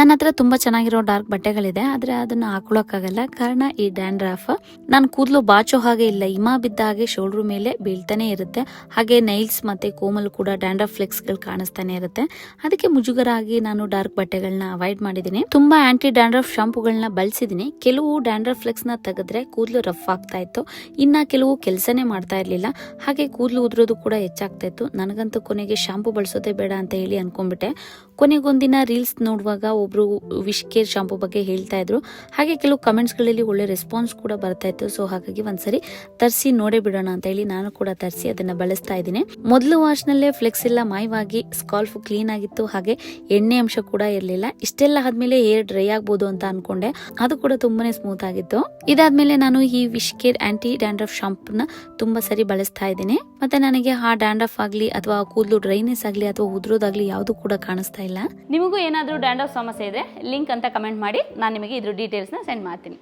ನನ್ನ ಹತ್ರ ತುಂಬಾ ಚೆನ್ನಾಗಿರೋ ಡಾರ್ಕ್ ಬಟ್ಟೆಗಳಿದೆ, ಆದ್ರೆ ಅದನ್ನ ಹಾಕೊಳ್ಳೋಕ್ಕಾಗಲ್ಲ. ಕಾರಣ ಈ ಡ್ಯಾಂಡ್ರಫ್. ನಾನು ಕೂದಲು ಬಾಚೋ ಹಾಗೆ ಇಲ್ಲ, ಹಿಮ ಬಿದ್ದ ಹಾಗೆ ಶೋಲ್ಡರ್ ಮೇಲೆ ಬೀಳ್ತಾನೆ ಇರುತ್ತೆ. ಹಾಗೆ ನೈಲ್ಸ್ ಮತ್ತೆ ಕೋಮಲ್ ಕೂಡ ಡ್ಯಾಂಡ್ರಫ್ ಫ್ಲೆಕ್ಸ್ ಗಳು ಕಾಣಿಸ್ತಾನೆ ಇರುತ್ತೆ. ಅದಕ್ಕೆ ಮುಜುಗರ ಆಗಿ ನಾನು ಡಾರ್ಕ್ ಬಟ್ಟೆಗಳನ್ನ ಅವಾಯ್ಡ್ ಮಾಡಿದೀನಿ. ತುಂಬಾ ಆಂಟಿ ಡ್ಯಾಂಡ್ರಫ್ ಶಾಂಪೂಗಳನ್ನ ಬಳಸಿದೀನಿ. ಕೆಲವು ಡ್ಯಾಂಡ್ರಫ್ ಫ್ಲೆಕ್ಸ್ ನ ತೆಗೆದ್ರೆ ಕೂದಲು ರಫ್ ಆಗ್ತಾ ಇತ್ತು, ಇನ್ನ ಕೆಲವು ಕೆಲಸನೇ ಮಾಡ್ತಾ ಇರ್ಲಿಲ್ಲ. ಹಾಗೆ ಕೂದಲು ಉದುರೋದು ಕೂಡ ಹೆಚ್ಚಾಗ್ತಾ ಇತ್ತು. ನನಗಂತೂ ಕೊನೆಗೆ ಶಾಂಪೂ ಬಳಸೋದೇ ಬೇಡ ಅಂತ ಹೇಳಿ ಅನ್ಕೊಂಡ್ಬಿಟ್ಟೆ. ಕೊನೆಗೊಂದಿನ ರೀಲ್ಸ್ ನೋಡುವಾಗ ಒಬ್ರು ವಿಶ್ ಕೇರ್ ಶಾಂಪೂ ಬಗ್ಗೆ ಹೇಳ್ತಾ ಇದ್ರು. ಹಾಗೆ ಕೆಲವು ಕಮೆಂಟ್ಸ್ ಗಳಲ್ಲಿ ಒಳ್ಳೆ ರೆಸ್ಪಾನ್ಸ್ ಕೂಡ ಬರ್ತಾ ಇತ್ತು. ಸೊ ಹಾಗಾಗಿ ಒಂದ್ಸರಿ ತರಿಸಿ ನೋಡೇ ಬಿಡೋಣ ಅಂತ ಹೇಳಿ ನಾನು ಕೂಡ ತರಿಸಿ ಅದನ್ನ ಬಳಸ್ತಾ ಇದ್ದೀನಿ. ಮೊದಲು ವಾಶ್ ನಲ್ಲೇ ಫ್ಲೆಕ್ಸ್ ಎಲ್ಲ ಮಾಯವಾಗಿ ಸ್ಕಾಲ್ಫ್ ಕ್ಲೀನ್ ಆಗಿತ್ತು, ಹಾಗೆ ಎಣ್ಣೆ ಅಂಶ ಕೂಡ ಇರಲಿಲ್ಲ. ಇಷ್ಟೆಲ್ಲ ಆದ್ಮೇಲೆ ಹೇರ್ ಡ್ರೈ ಆಗ್ಬೋದು ಅಂತ ಅನ್ಕೊಂಡೆ, ಅದು ಕೂಡ ತುಂಬಾನೇ ಸ್ಮೂತ್ ಆಗಿತ್ತು. ಇದಾದ್ಮೇಲೆ ನಾನು ಈ ವಿಶ್ ಕೇರ್ ಆಂಟಿ ಡ್ಯಾಂಡ್ರಫ್ ಶಾಂಪೂನ ತುಂಬಾ ಸರಿ ಬಳಸ್ತಾ ಇದ್ದೀನಿ. ಮತ್ತೆ ನನಗೆ ಆ ಡ್ಯಾಂಡ್ರಫ್ ಆಗ್ಲಿ ಅಥವಾ ಕೂದಲು ಡ್ರೈನೆಸ್ ಆಗ್ಲಿ ಅಥವಾ ಉದ್ರೋದಾಗ್ಲಿ ಯಾವ್ದು ಕೂಡ ಕಾಣಿಸ್ತಾ ಇಲ್ಲ. ನಿಮಗೂ ಏನಾದರೂ ಡ್ಯಾಂಡ್ರಫ್ ಸಮಸ್ಯೆ ಇದ್ರೆ ಲಿಂಕ್ ಅಂತ ಕಮೆಂಟ್ ಮಾಡಿ, ನಾನು ನಿಮಗೆ ಇದ್ರ ಡೀಟೇಲ್ಸ್ನ ಸೆಂಡ್ ಮಾಡ್ತೀನಿ.